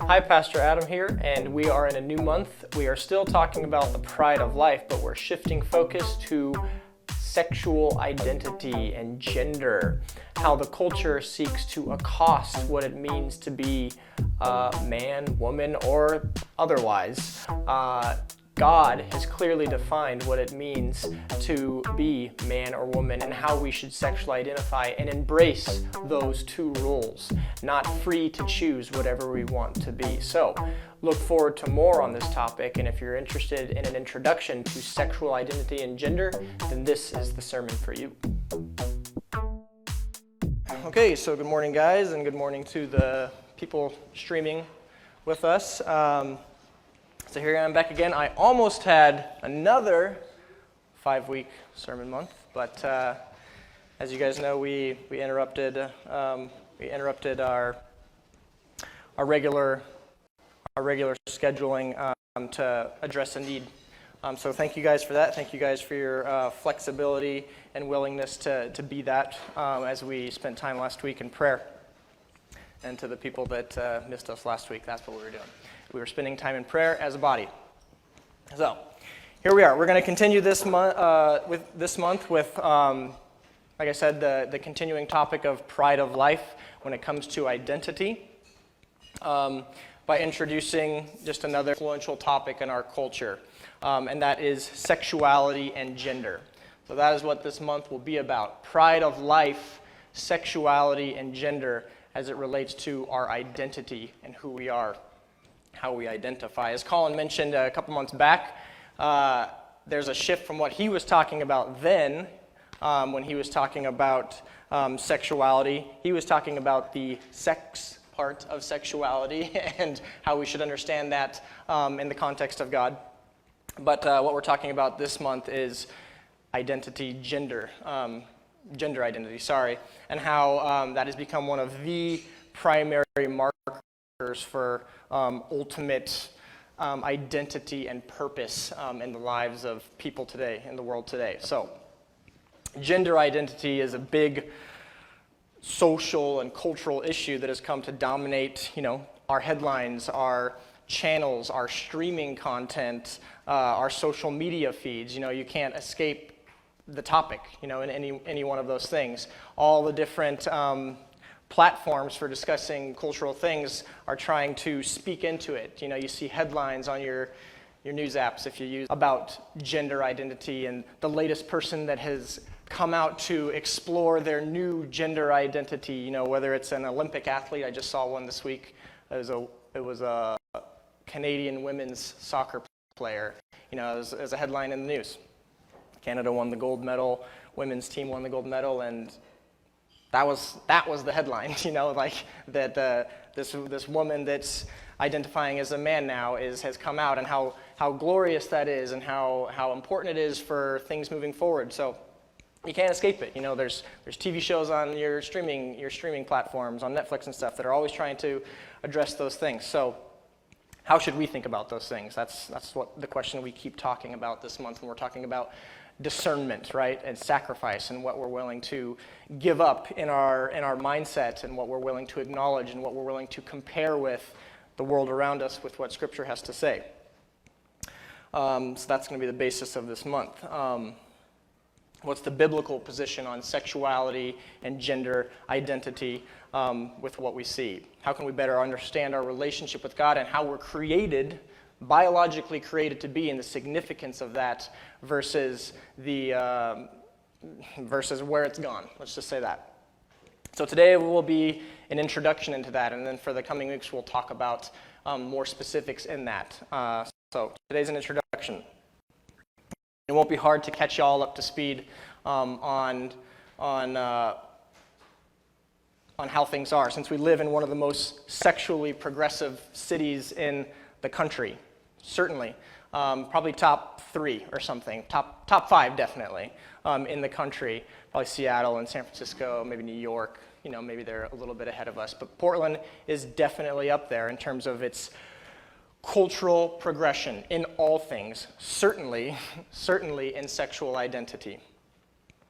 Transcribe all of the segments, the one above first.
Hi, Pastor Adam here, and we are in a new month. We are still talking about the pride of life, but we're shifting focus to sexual identity and gender, how the culture seeks to accost what it means to be man, woman, or otherwise. God has clearly defined what it means to be man or woman and how we should sexually identify and embrace those two roles, not free to choose whatever we want to be. So, look forward to more on this topic, and if you're interested in an introduction to sexual identity and gender, then this is the sermon for you. Okay, so good morning, guys, and good morning to the people streaming with us. So here I am back again. I almost had another 5-week sermon month, but as you guys know, we interrupted our regular scheduling to address a need. So thank you guys for that. Thank you guys for your flexibility and willingness to be that as we spent time last week in prayer. And to the people that missed us last week, that's what we were doing. We were spending time in prayer as a body. So, here we are. We're going to continue this month with, like I said, the continuing topic of pride of life when it comes to identity, by introducing just another influential topic in our culture, and that is sexuality and gender. So that is what this month will be about: pride of life, sexuality, and gender as it relates to our identity and who we are, how we identify. As Colin mentioned a couple months back, there's a shift from what he was talking about then, when he was talking about sexuality. He was talking about the sex part of sexuality and how we should understand that in the context of God. But what we're talking about this month is gender identity, and how that has become one of the primary markers for ultimate identity and purpose in the lives of people today, in the world today. So, gender identity is a big social and cultural issue that has come to dominate, our headlines, our channels, our streaming content, our social media feeds. You can't escape the topic, in any one of those things. All the different platforms for discussing cultural things are trying to speak into it. You see headlines on your news apps if you use about gender identity, and the latest person that has come out to explore their new gender identity, whether it's an Olympic athlete. I just saw one this week. It was a Canadian women's soccer player. It was a headline in the news. Canada won the gold medal, women's team won the gold medal, and that was the headline, this woman that's identifying as a man now has come out, and how glorious that is, and how important it is for things moving forward. So you can't escape it. There's TV shows on your streaming platforms, on Netflix and stuff, that are always trying to address those things. So how should we think about those things? That's what the question we keep talking about this month when we're talking about discernment, right, and sacrifice, and what we're willing to give up in our mindset, and what we're willing to acknowledge, and what we're willing to compare with the world around us, with what Scripture has to say. So that's going to be the basis of this month. What's the biblical position on sexuality and gender identity with what we see? How can we better understand our relationship with God and how we're biologically created to be, and the significance of that versus where it's gone? Let's just say that. So today will be an introduction into that, and then for the coming weeks we'll talk about more specifics in that. So today's an introduction. It won't be hard to catch you all up to speed on how things are, since we live in one of the most sexually progressive cities in the country. Certainly, probably top 3 or something, top 5 definitely in the country. Probably Seattle and San Francisco, maybe New York. Maybe they're a little bit ahead of us, but Portland is definitely up there in terms of its cultural progression in all things. Certainly in sexual identity.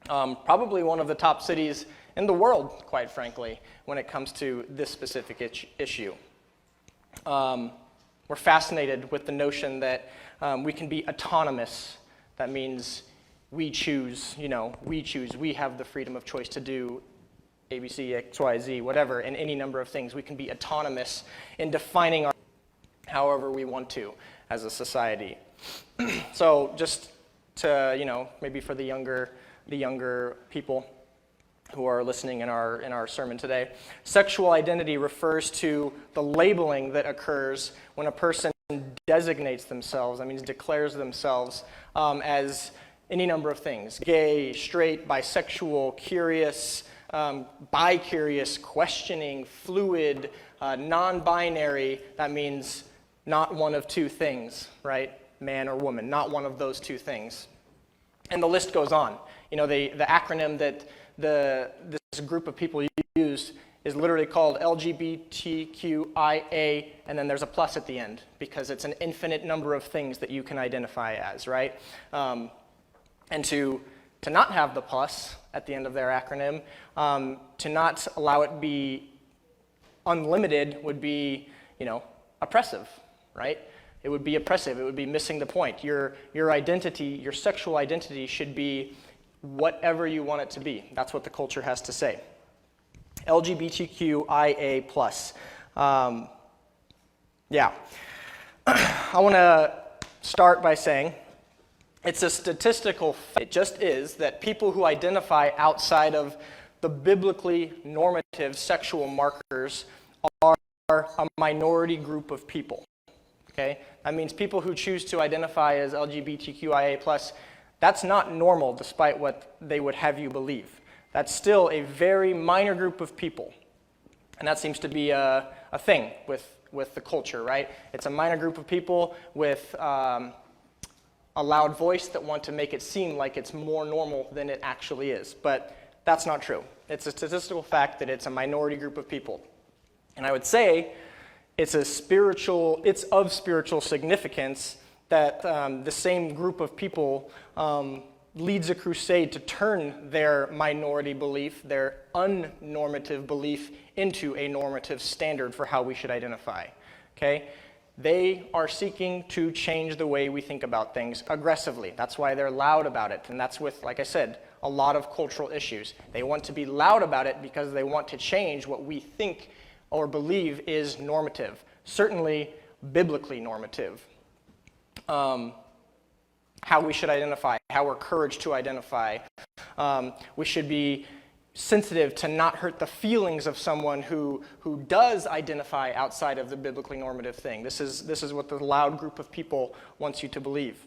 Probably one of the top cities in the world, quite frankly, when it comes to this specific issue. we're fascinated with the notion that we can be autonomous. That means we choose, we have the freedom of choice to do A, B, C, X, Y, Z, whatever, in any number of things. We can be autonomous in defining our however we want to as a society. So just to, maybe for the younger people who are listening in our sermon today, sexual identity refers to the labeling that occurs when a person designates themselves, that means declares themselves as any number of things: gay, straight, bisexual, curious, bi-curious, questioning, fluid, non-binary. That means not one of two things, right? Man or woman, not one of those two things. And the list goes on. The acronym that this group of people use is literally called LGBTQIA, and then there's a plus at the end, because it's an infinite number of things that you can identify as, right? And to not have the plus at the end of their acronym, to not allow it be unlimited would be, oppressive, right? It would be oppressive. It would be missing the point. Your identity, your sexual identity should be whatever you want it to be. That's what the culture has to say. LGBTQIA+. I want to start by saying it's a statistical fact. It just is that people who identify outside of the biblically normative sexual markers are a minority group of people. Okay? That means people who choose to identify as LGBTQIA+, that's not normal despite what they would have you believe. That's still a very minor group of people. And that seems to be a thing with the culture, right? It's a minor group of people with a loud voice that want to make it seem like it's more normal than it actually is. But that's not true. It's a statistical fact that it's a minority group of people. And I would say it's of spiritual significance that the same group of people leads a crusade to turn their minority belief, their unnormative belief, into a normative standard for how we should identify. Okay? They are seeking to change the way we think about things aggressively. That's why they're loud about it. And that's with, like I said, a lot of cultural issues. They want to be loud about it because they want to change what we think or believe is normative. Certainly biblically normative. How we should identify, how we're encouraged to identify. We should be sensitive to not hurt the feelings of someone who does identify outside of the biblically normative thing. This is what the loud group of people wants you to believe.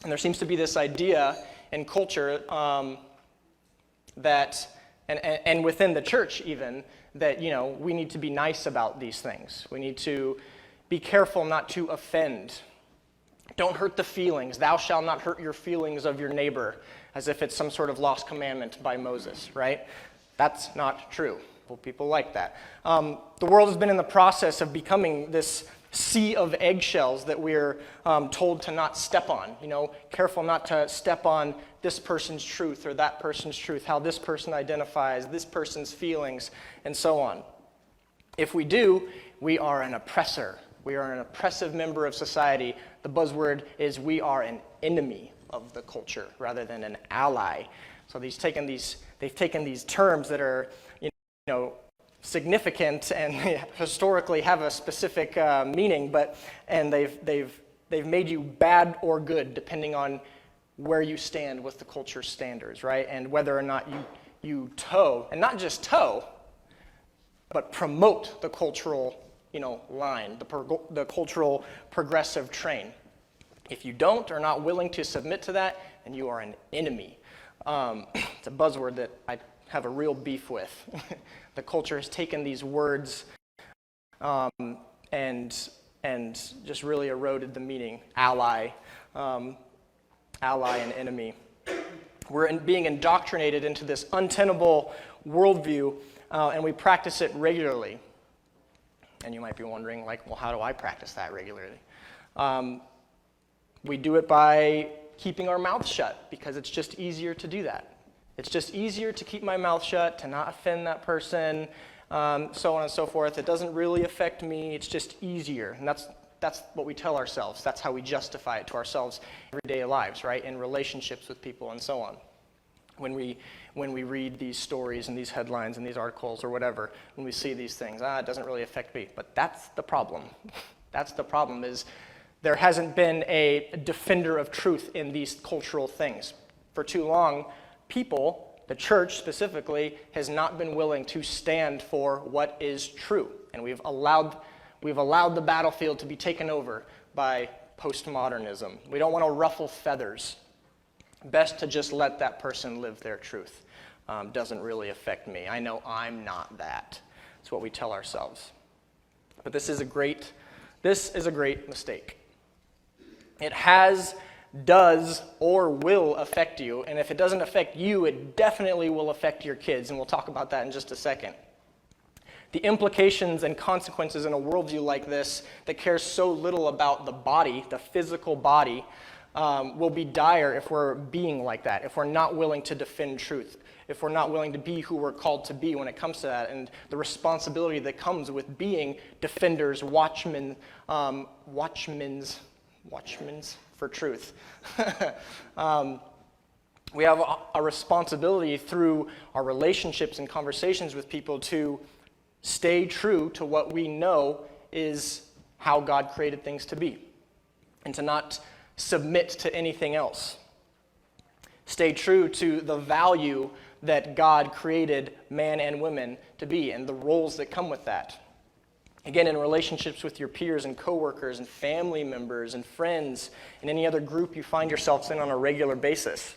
And there seems to be this idea in culture that, and within the church even, that we need to be nice about these things. We need to be careful not to offend. Don't hurt the feelings. Thou shalt not hurt your feelings of your neighbor, as if it's some sort of lost commandment by Moses, right? That's not true. Well, people like that. The world has been in the process of becoming this sea of eggshells that we're told to not step on. Careful not to step on this person's truth or that person's truth, how this person identifies, this person's feelings, and so on. If we do, we are an oppressor. We are an oppressive member of society. The buzzword is we are an enemy of the culture rather than an ally. So they've taken these terms that are, significant and historically have a specific meaning, and they've made you bad or good depending on where you stand with the culture's standards, right? And whether or not you toe, and not just toe, but promote the cultural line, the cultural progressive train. If you don't or are not willing to submit to that, then you are an enemy. It's a buzzword that I have a real beef with. The culture has taken these words and just really eroded the meaning. Ally and enemy. We're being indoctrinated into this untenable worldview, and we practice it regularly. And you might be wondering, well, how do I practice that regularly? We do it by keeping our mouths shut, because it's just easier to do that. It's just easier to keep my mouth shut, to not offend that person, so on and so forth. It doesn't really affect me. It's just easier. And that's what we tell ourselves. That's how we justify it to ourselves in everyday lives, right? In relationships with people and so on. When we read these stories and these headlines and these articles or whatever, when we see these things, it doesn't really affect me. But that's the problem. That's the problem, is there hasn't been a defender of truth in these cultural things. For too long, people, the church specifically, has not been willing to stand for what is true. And we've allowed the battlefield to be taken over by postmodernism. We don't want to ruffle feathers. Best to just let that person live their truth. Doesn't really affect me. I know I'm not that. That's what we tell ourselves. But this is a great mistake. It does, or will affect you. And if it doesn't affect you, it definitely will affect your kids. And we'll talk about that in just a second. The implications and consequences in a worldview like this that cares so little about the body, the physical body, will be dire if we're being like that, if we're not willing to defend truth, if we're not willing to be who we're called to be when it comes to that, and the responsibility that comes with being defenders, watchmen for truth. We have a responsibility through our relationships and conversations with people to stay true to what we know is how God created things to be, and to not submit to anything else. Stay true to the value that God created man and women to be and the roles that come with that. Again, in relationships with your peers and coworkers and family members and friends and any other group you find yourselves in on a regular basis.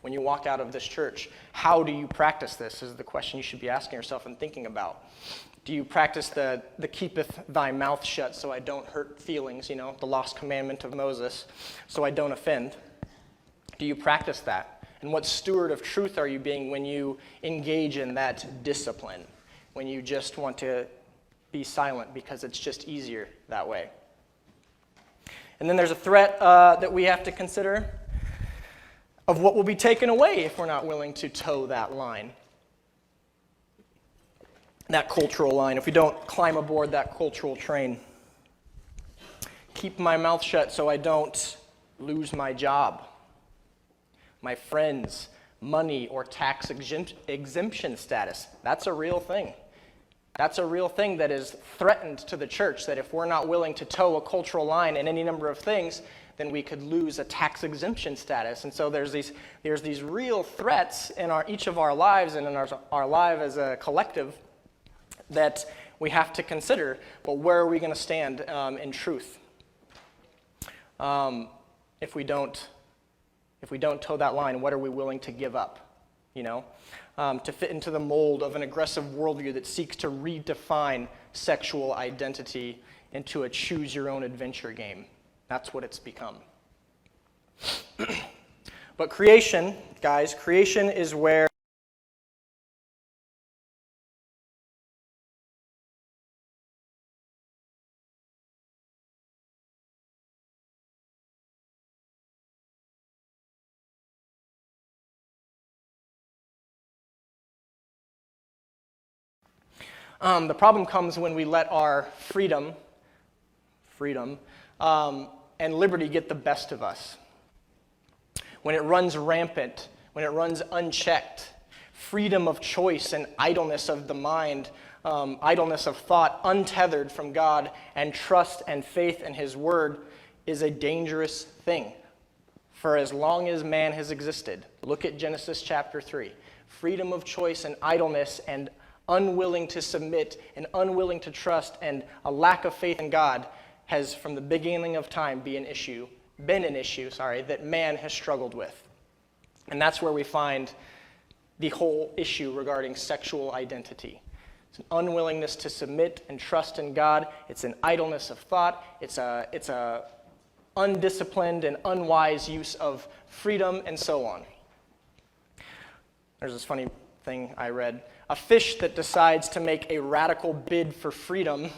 When you walk out of this church, how do you practice this is the question you should be asking yourself and thinking about. Do you practice the keepeth thy mouth shut so I don't hurt feelings, the lost commandment of Moses, so I don't offend? Do you practice that? And what steward of truth are you being when you engage in that discipline? When you just want to be silent because it's just easier that way? And then there's a threat that we have to consider of what will be taken away if we're not willing to toe that line. That cultural line, if we don't climb aboard that cultural train. Keep my mouth shut so I don't lose my job, my friends, money, or tax exemption status. That's a real thing. That's a real thing that is threatened to the church, that if we're not willing to toe a cultural line in any number of things, then we could lose a tax exemption status. And so there's these real threats in each of our lives and in our life as a collective that we have to consider. But where are we going to stand in truth? If we don't toe that line, what are we willing to give up? To fit into the mold of an aggressive worldview that seeks to redefine sexual identity into a choose-your-own-adventure game. That's what it's become. But creation, guys, creation is where the problem comes when we let our freedom, and liberty get the best of us. When it runs rampant, when it runs unchecked, freedom of choice and idleness of the mind, idleness of thought, untethered from God and trust and faith in His Word is a dangerous thing for as long as man has existed. Look at Genesis chapter 3. Freedom of choice and idleness and unwilling to submit and unwilling to trust and a lack of faith in God has from the beginning of time been an issue that man has struggled with. And that's where we find the whole issue regarding sexual identity. It's an unwillingness to submit and trust in God. It's an idleness of thought. It's a undisciplined and unwise use of freedom and so on. There's this funny thing I read. A fish that decides to make a radical bid for freedom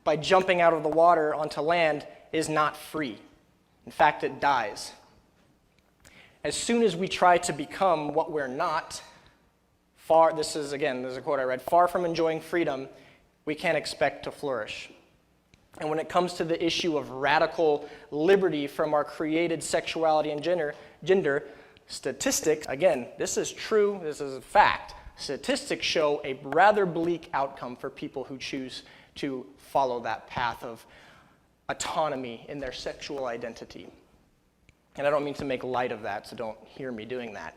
by jumping out of the water onto land is not free. In fact, it dies. As soon as we try to become what we're not, this is a quote I read, far from enjoying freedom, we can't expect to flourish. And when it comes to the issue of radical liberty from our created sexuality and gender, statistics, again, this is true, this is a fact. Statistics show a rather bleak outcome for people who choose to follow that path of autonomy in their sexual identity. And I don't mean to make light of that, so don't hear me doing that.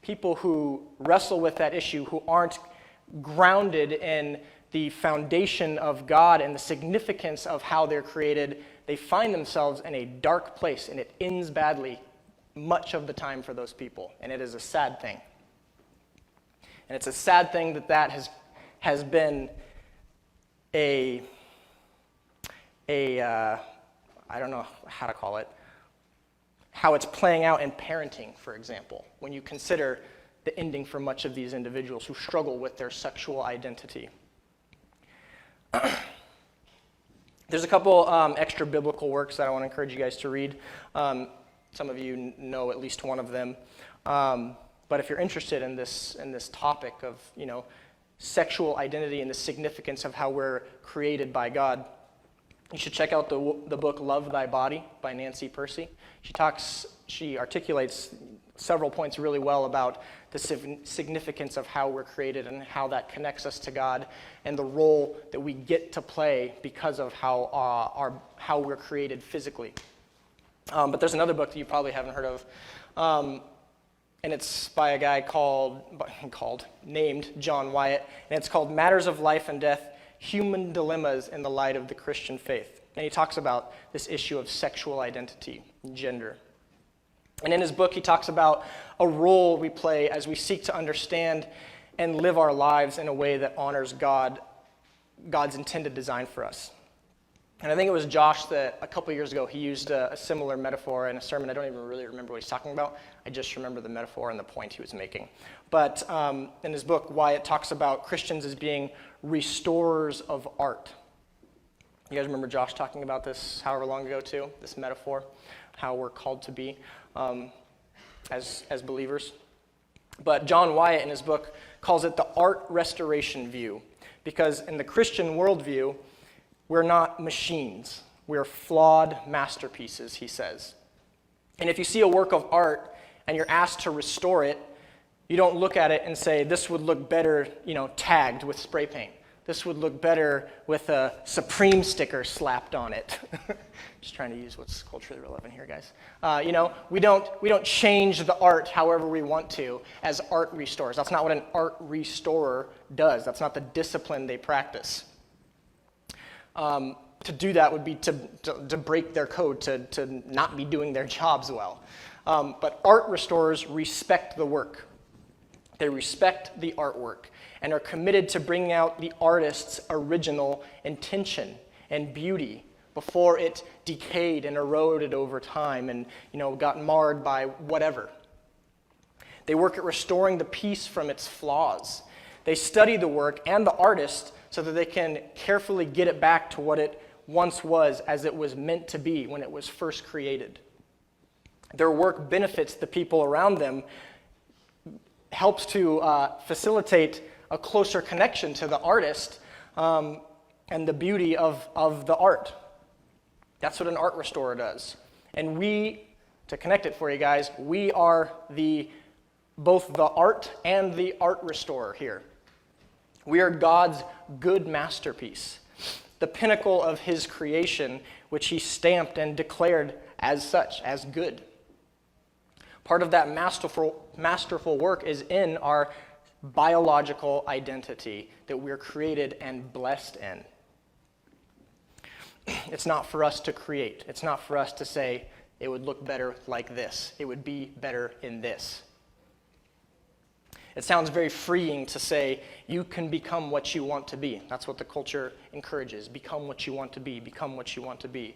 People who wrestle with that issue, who aren't grounded in the foundation of God and the significance of how they're created, they find themselves in a dark place, and it ends badly much of the time for those people, and it is a sad thing. And it's a sad thing that has been I don't know how to call it, how it's playing out in parenting, for example, when you consider the ending for much of these individuals who struggle with their sexual identity. There's a couple extra biblical works that I want to encourage you guys to read. Some of you know at least one of them. But if you're interested in this topic of, sexual identity and the significance of how we're created by God, you should check out the book Love Thy Body by Nancy Percy. She articulates several points really well about the significance of how we're created and how that connects us to God and the role that we get to play because of how we're created physically. But there's another book that you probably haven't heard of, and it's by a guy named John Wyatt, and it's called Matters of Life and Death, Human Dilemmas in the Light of the Christian Faith. And he talks about this issue of sexual identity, gender. And in his book, he talks about a role we play as we seek to understand and live our lives in a way that honors God's intended design for us. And I think it was Josh that a couple years ago, he used a similar metaphor in a sermon. I don't even really remember what he's talking about. I just remember the metaphor and the point he was making. But in his book, Wyatt talks about Christians as being restorers of art. You guys remember Josh talking about this however long ago too, this metaphor, how we're called to be as believers. But John Wyatt in his book calls it the art restoration view, because in the Christian worldview, we're not machines. We're flawed masterpieces, he says. And if you see a work of art and you're asked to restore it, you don't look at it and say, this would look better, tagged with spray paint. This would look better with a Supreme sticker slapped on it. Just trying to use what's culturally relevant here, guys. We don't change the art however we want to as art restorers. That's not what an art restorer does. That's not the discipline they practice. To do that would be to break their code, to not be doing their jobs well. But art restorers respect the work. They respect the artwork and are committed to bringing out the artist's original intention and beauty before it decayed and eroded over time and got marred by whatever. They work at restoring the piece from its flaws. They study the work and the artist so that they can carefully get it back to what it once was as it was meant to be when it was first created. Their work benefits the people around them, helps to facilitate a closer connection to the artist and the beauty of the art. That's what an art restorer does. And to connect it for you guys, we are both the art and the art restorer here. We are God's good masterpiece, the pinnacle of his creation, which he stamped and declared as such, as good. Part of that masterful work is in our biological identity that we're created and blessed in. It's not for us to create. It's not for us to say, it would look better like this. It would be better in this. It sounds very freeing to say, you can become what you want to be. That's what the culture encourages. Become what you want to be. Become what you want to be.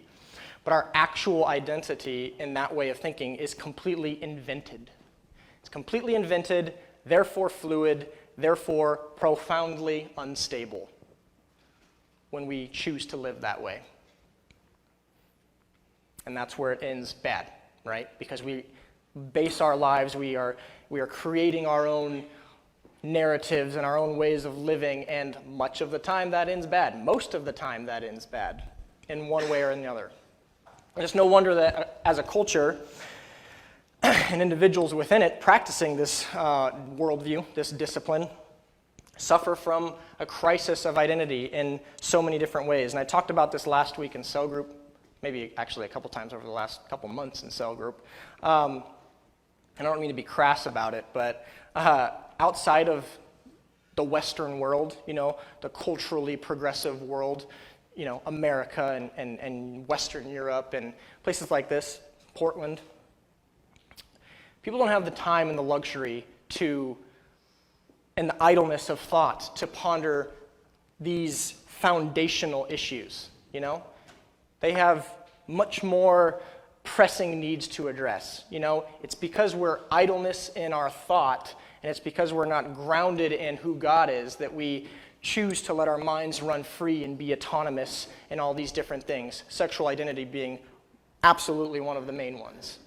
But our actual identity in that way of thinking is completely invented. It's completely invented, therefore fluid, therefore profoundly unstable when we choose to live that way. And that's where it ends bad, right? Because we base our lives, we are creating our own narratives and our own ways of living, and much of the time that ends bad. Most of the time that ends bad in one way or another. It's no wonder that as a culture and individuals within it practicing this worldview, this discipline, suffer from a crisis of identity in so many different ways. And I talked about this last week in cell group, maybe actually a couple times over the last couple months in cell group. And I don't mean to be crass about it, but outside of the Western world, the culturally progressive world, America and Western Europe and places like this, Portland, people don't have the time and the luxury and the idleness of thought to ponder these foundational issues, They have much more pressing needs to address, It's because we're idleness in our thought, and it's because we're not grounded in who God is that we choose to let our minds run free and be autonomous in all these different things, sexual identity being absolutely one of the main ones.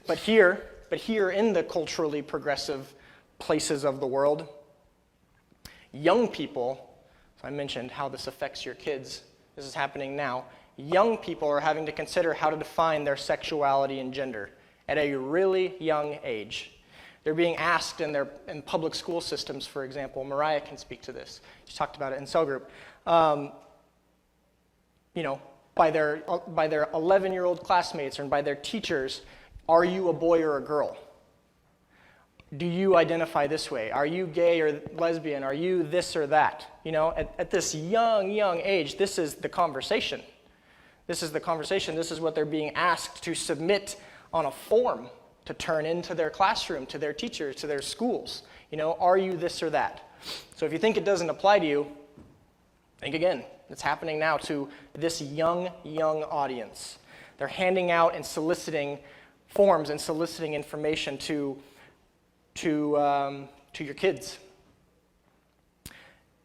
But here in the culturally progressive places of the world, young people, so I mentioned how this affects your kids, this is happening now, young people are having to consider how to define their sexuality and gender at a really young age. They're being asked in public school systems, for example. Mariah can speak to this. She talked about it in cell group. By their 11-year-old classmates and by their teachers, are you a boy or a girl? Do you identify this way? Are you gay or lesbian? Are you this or that? At this young age, this is the conversation. This is the conversation. This is what they're being asked to submit on a form to turn into their classroom, to their teachers, to their schools. Are you this or that? So if you think it doesn't apply to you, think again. It's happening now to this young audience. They're handing out and soliciting forms and soliciting information to your kids.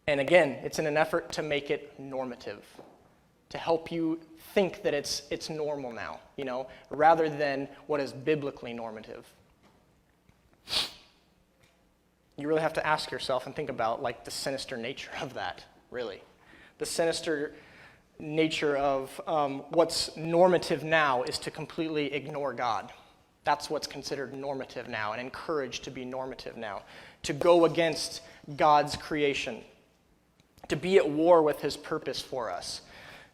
And again, it's in an effort to make it normative, to help you think that it's normal now, rather than what is biblically normative. You really have to ask yourself and think about the sinister nature of that, really. The sinister nature of what's normative now is to completely ignore God. That's what's considered normative now and encouraged to be normative now. To go against God's creation. To be at war with his purpose for us.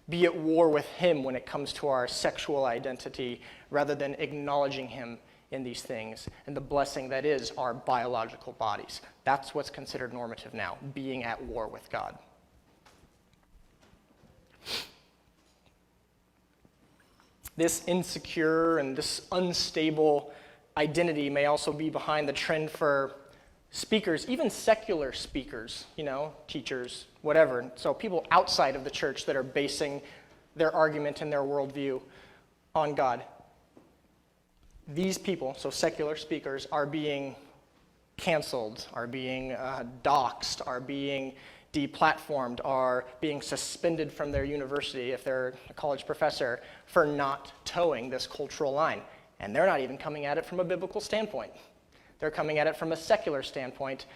Be at war with him when it comes to our sexual identity rather than acknowledging him in these things and the blessing that is our biological bodies. That's what's considered normative now, being at war with God. This insecure and this unstable identity may also be behind the trend for speakers, even secular speakers, teachers, whatever. So people outside of the church that are basing their argument and their worldview on God. These people, so secular speakers, are being canceled, are being doxxed, are being deplatformed, are being suspended from their university if they're a college professor for not towing this cultural line. And they're not even coming at it from a biblical standpoint. They're coming at it from a secular standpoint.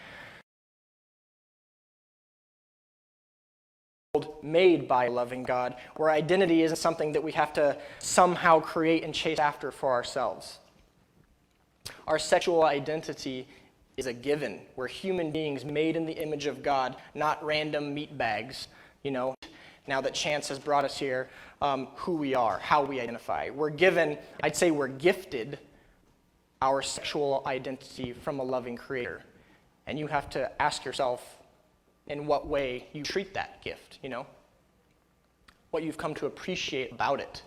Made by a loving God, where identity isn't something that we have to somehow create and chase after for ourselves. Our sexual identity is a given. We're human beings made in the image of God, not random meat bags, now that chance has brought us here, who we are, how we identify. We're given, I'd say we're gifted our sexual identity from a loving creator. And you have to ask yourself in what way you treat that gift, what you've come to appreciate about it.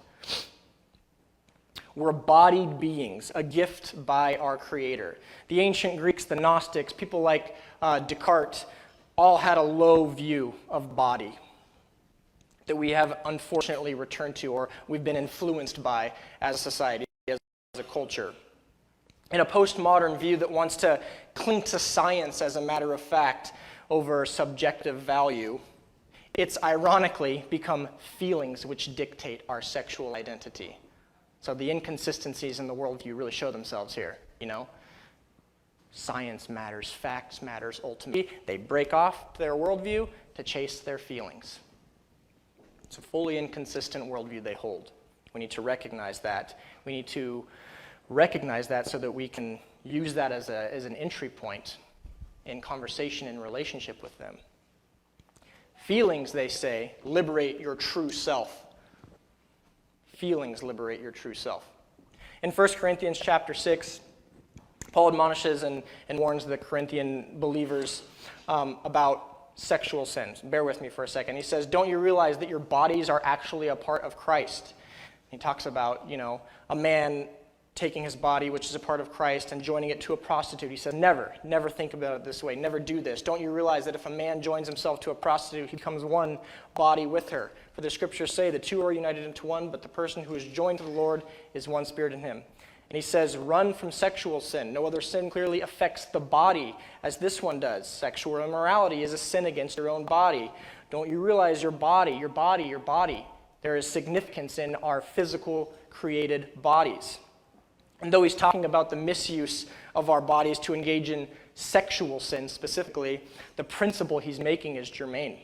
We're bodied beings, a gift by our Creator. The ancient Greeks, the Gnostics, people like Descartes, all had a low view of body that we have unfortunately returned to, or we've been influenced by as a society, as a culture. In a postmodern view that wants to cling to science as a matter of fact over subjective value, it's ironically become feelings which dictate our sexual identity. So the inconsistencies in the worldview really show themselves here, Science matters, facts matters ultimately. They break off their worldview to chase their feelings. It's a fully inconsistent worldview they hold. We need to recognize that. We need to recognize that so that we can use that as an entry point in conversation and relationship with them. Feelings, they say, liberate your true self. Feelings liberate your true self. In 1 Corinthians chapter 6, Paul admonishes and warns the Corinthian believers about sexual sins. Bear with me for a second. He says, don't you realize that your bodies are actually a part of Christ? He talks about, a man taking his body, which is a part of Christ, and joining it to a prostitute. He says, never think about it this way. Never do this. Don't you realize that if a man joins himself to a prostitute, he becomes one body with her? For the scriptures say the two are united into one, but the person who is joined to the Lord is one spirit in him. And he says, run from sexual sin. No other sin clearly affects the body as this one does. Sexual immorality is a sin against your own body. Don't you realize your body, there is significance in our physical created bodies. And though he's talking about the misuse of our bodies to engage in sexual sin specifically, the principle he's making is germane.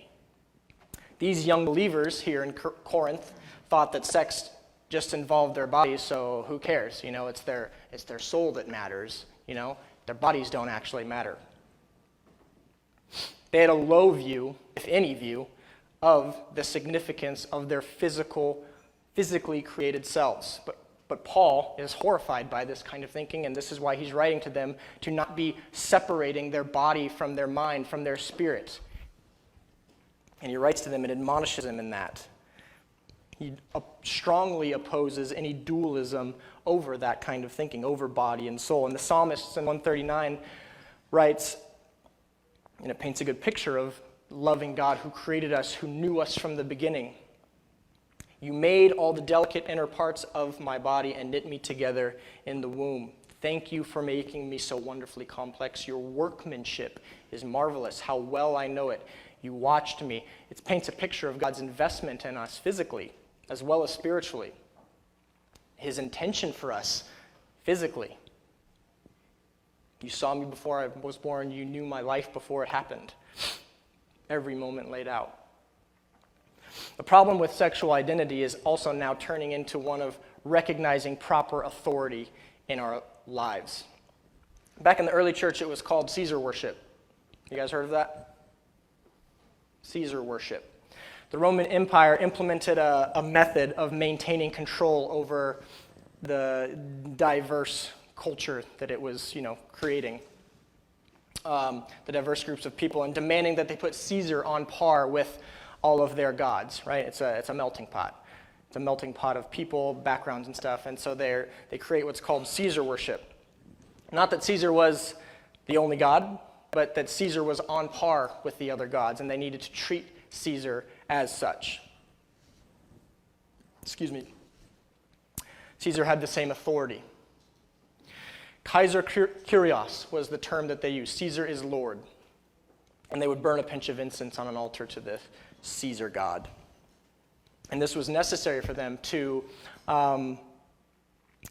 These young believers here in Corinth thought that sex just involved their bodies, so who cares? It's their soul that matters. Their bodies don't actually matter. They had a low view, if any view, of the significance of their physically created selves. But Paul is horrified by this kind of thinking, and this is why he's writing to them to not be separating their body from their mind, from their spirit. And he writes to them and admonishes them in that. He strongly opposes any dualism over that kind of thinking, over body and soul. And the psalmist in 139 writes, and it paints a good picture of loving God who created us, who knew us from the beginning. You made all the delicate inner parts of my body and knit me together in the womb. Thank you for making me so wonderfully complex. Your workmanship is marvelous. How well I know it. You watched me. It paints a picture of God's investment in us physically as well as spiritually. His intention for us physically. You saw me before I was born. You knew my life before it happened. Every moment laid out. The problem with sexual identity is also now turning into one of recognizing proper authority in our lives. Back in the early church, it was called Caesar worship. You guys heard of that? Caesar worship. The Roman Empire implemented a method of maintaining control over the diverse culture that it was, creating. The diverse groups of people, and demanding that they put Caesar on par with all of their gods, right? It's a melting pot. It's a melting pot of people, backgrounds, and stuff. And so they create what's called Caesar worship. Not that Caesar was the only god, but that Caesar was on par with the other gods, and they needed to treat Caesar as such. Caesar had the same authority. Kaiser Kyrios was the term that they used. Caesar is Lord. And they would burn a pinch of incense on an altar to the Caesar god. And this was necessary for them to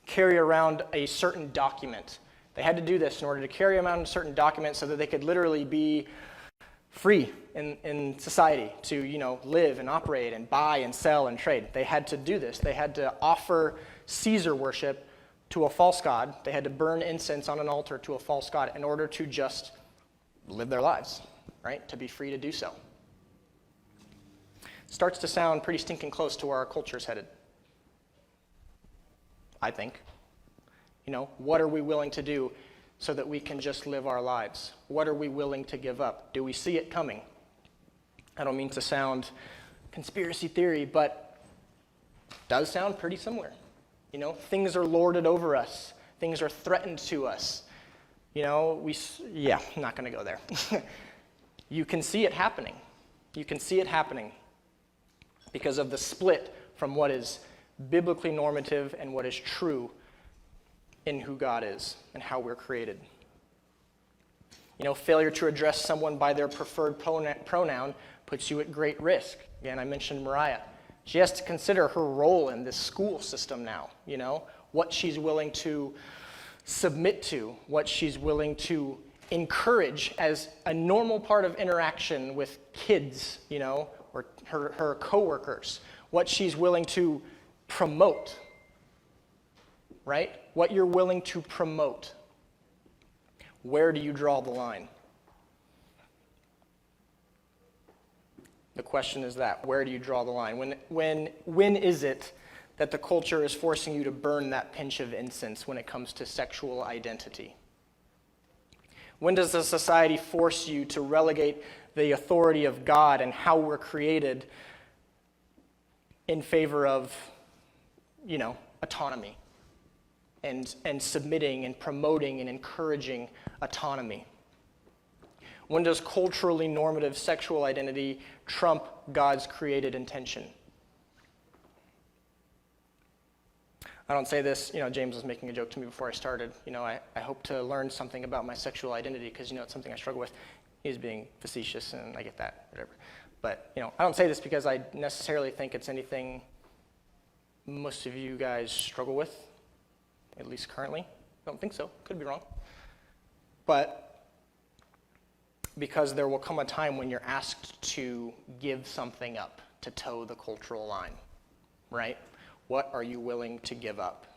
carry around a certain document. They had to do this in order to carry around a certain document so that they could literally be free in society to, live and operate and buy and sell and trade. They had to do this. They had to offer Caesar worship to a false god. They had to burn incense on an altar to a false god in order to just live their lives, right? To be free to do so. Starts to sound pretty stinking close to where our culture's headed, I think. What are we willing to do so that we can just live our lives? What are we willing to give up? Do we see it coming? I don't mean to sound conspiracy theory, but it does sound pretty similar. Things are lorded over us. Things are threatened to us. I'm not going to go there. You can see it happening. You can see it happening because of the split from what is biblically normative and what is true in who God is and how we're created. Failure to address someone by their preferred pronoun puts you at great risk. Again, I mentioned Mariah. She has to consider her role in this school system now, what she's willing to submit to, what she's willing to encourage as a normal part of interaction with kids, or her coworkers, what she's willing to promote, right? What you're willing to promote. Where do you draw the line? The question is that, where do you draw the line? When is it that the culture is forcing you to burn that pinch of incense when it comes to sexual identity? When does the society force you to relegate the authority of God and how we're created in favor of, autonomy and submitting and promoting and encouraging autonomy? When does culturally normative sexual identity trump God's created intention? I don't say this, James was making a joke to me before I started. I hope to learn something about my sexual identity because, it's something I struggle with. He's being facetious, and I get that, whatever. But, I don't say this because I necessarily think it's anything most of you guys struggle with, at least currently. I don't think so. Could be wrong. But because there will come a time when you're asked to give something up, to toe the cultural line, right? What are you willing to give up?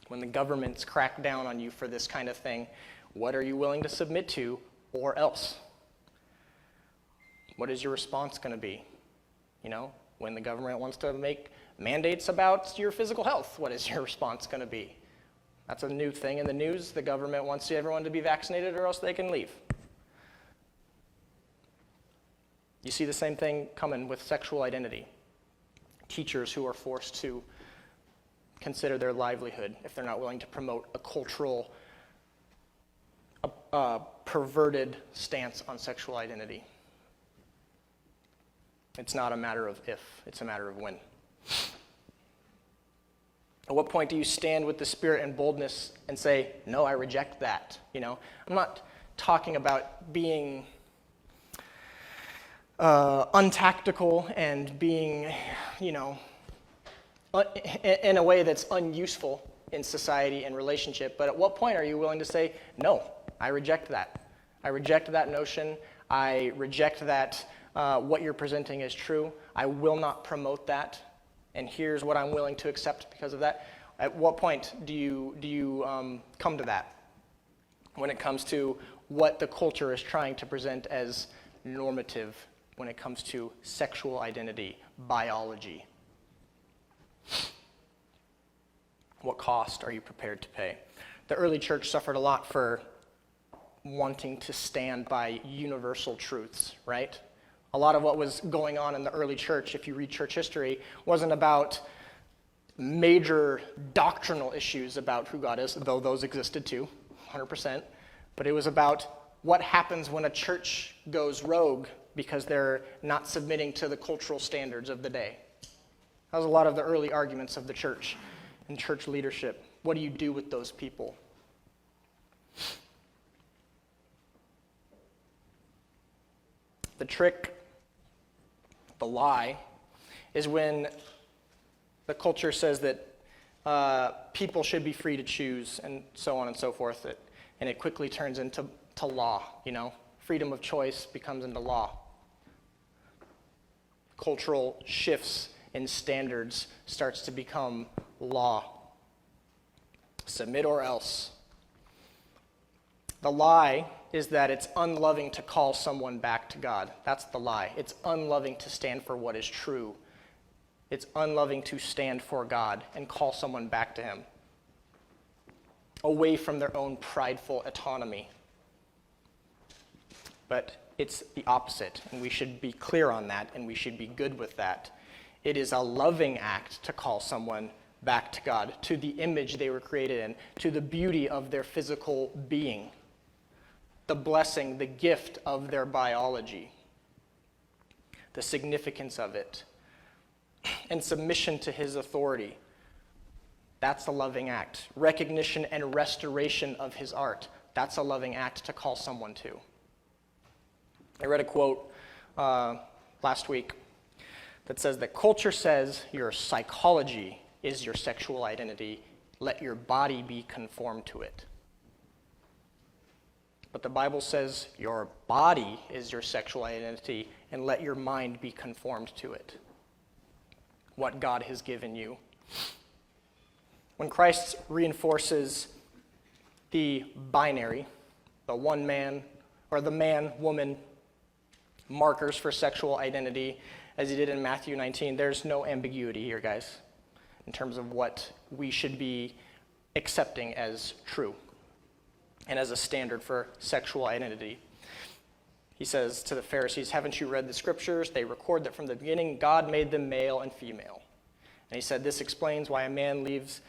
When the government's cracked down on you for this kind of thing, what are you willing to submit to, or else? What is your response going to be? When the government wants to make mandates about your physical health, what is your response going to be? That's a new thing in the news. The government wants everyone to be vaccinated or else they can leave. You see the same thing coming with sexual identity. Teachers who are forced to consider their livelihood if they're not willing to promote a cultural, perverted stance on sexual identity. It's not a matter of if, it's a matter of when. At what point do you stand with the Spirit and boldness and say, no, I reject that? I'm not talking about being untactical and being, in a way that's unuseful in society and relationship. But at what point are you willing to say, no, I reject that. I reject that notion. I reject that what you're presenting is true. I will not promote that. And here's what I'm willing to accept because of that. At what point do you come to that? When it comes to what the culture is trying to present as normative when it comes to sexual identity, biology. What cost are you prepared to pay? The early church suffered a lot for wanting to stand by universal truths, right? A lot of what was going on in the early church, if you read church history, wasn't about major doctrinal issues about who God is, though those existed too, 100%. But it was about what happens when a church goes rogue because they're not submitting to the cultural standards of the day. That was a lot of the early arguments of the church and church leadership. What do you do with those people? The trick, the lie, is when the culture says that people should be free to choose and so on and so forth, and it quickly turns into law, Freedom of choice becomes into law. Cultural shifts in standards starts to become law. Submit or else. The lie is that it's unloving to call someone back to God. That's the lie. It's unloving to stand for what is true. It's unloving to stand for God and call someone back to Him, away from their own prideful autonomy. But it's the opposite, and we should be clear on that, and we should be good with that. It is a loving act to call someone back to God, to the image they were created in, to the beauty of their physical being, the blessing, the gift of their biology, the significance of it, and submission to His authority. That's a loving act. Recognition and restoration of His art. That's a loving act to call someone to. I read a quote last week that says that culture says your psychology is your sexual identity, let your body be conformed to it. But the Bible says your body is your sexual identity, and let your mind be conformed to it. What God has given you. When Christ reinforces the binary, the one man, or the man-woman markers for sexual identity, as he did in Matthew 19, there's no ambiguity here, guys, in terms of what we should be accepting as true and as a standard for sexual identity. He says to the Pharisees, haven't you read the scriptures? They record that from the beginning God made them male and female. And he said, this explains why a man leaves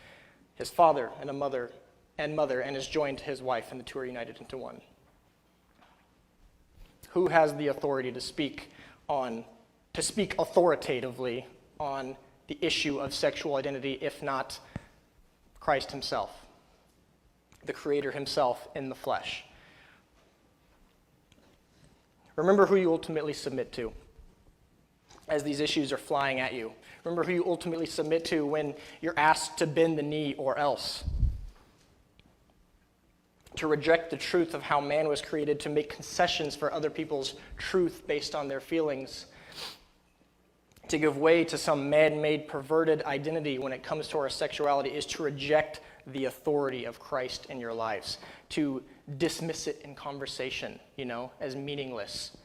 his father and mother and is joined to his wife, and the two are united into one. Who has the authority to speak authoritatively on the issue of sexual identity, if not Christ himself, the Creator himself in the flesh? Remember who you ultimately submit to as these issues are flying at you. Remember who you ultimately submit to when you're asked to bend the knee or else. To reject the truth of how man was created, to make concessions for other people's truth based on their feelings. To give way to some man-made perverted identity when it comes to our sexuality is to reject the authority of Christ in your lives. To dismiss it in conversation, as meaningless,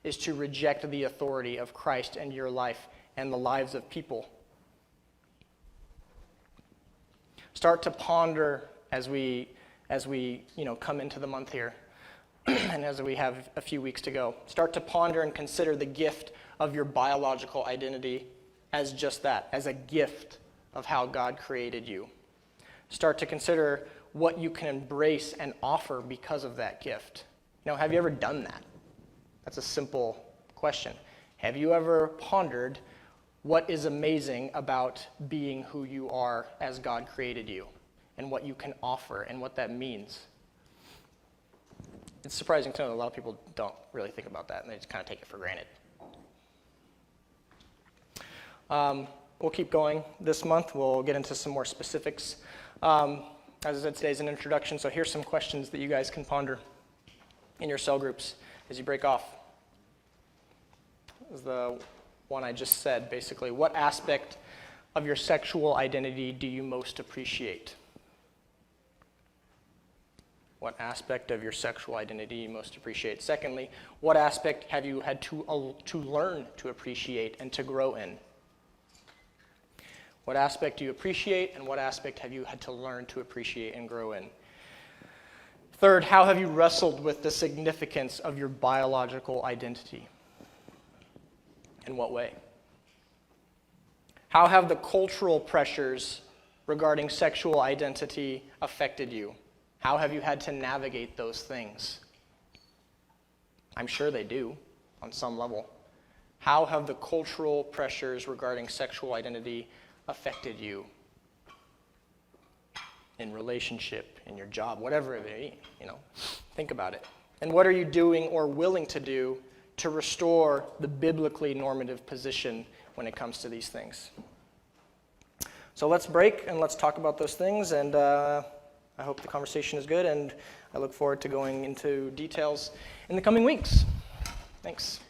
is to reject the authority of Christ in your life and the lives of people. Start to ponder as we come into the month here, and as we have a few weeks to go. Start to ponder and consider the gift of your biological identity as just that, as a gift of how God created you. Start to consider what you can embrace and offer because of that gift. Have you ever done that? That's a simple question. Have you ever pondered what is amazing about being who you are as God created you, and what you can offer and what that means? It's surprising to know that a lot of people don't really think about that, and they just kind of take it for granted. We'll keep going this month. We'll get into some more specifics. As I said, today's an introduction, so here's some questions that you guys can ponder in your cell groups as you break off. This is the one I just said, basically. What aspect of your sexual identity do you most appreciate? What aspect of your sexual identity you most appreciate? Secondly, what aspect have you had to learn to appreciate and to grow in? What aspect do you appreciate, and what aspect have you had to learn to appreciate and grow in? Third, how have you wrestled with the significance of your biological identity? In what way? How have the cultural pressures regarding sexual identity affected you? How have you had to navigate those things? I'm sure they do, on some level. How have the cultural pressures regarding sexual identity affected you? In relationship, in your job, whatever it may be, think about it. And what are you doing or willing to do to restore the biblically normative position when it comes to these things? So let's break and let's talk about those things, and I hope the conversation is good, and I look forward to going into details in the coming weeks. Thanks.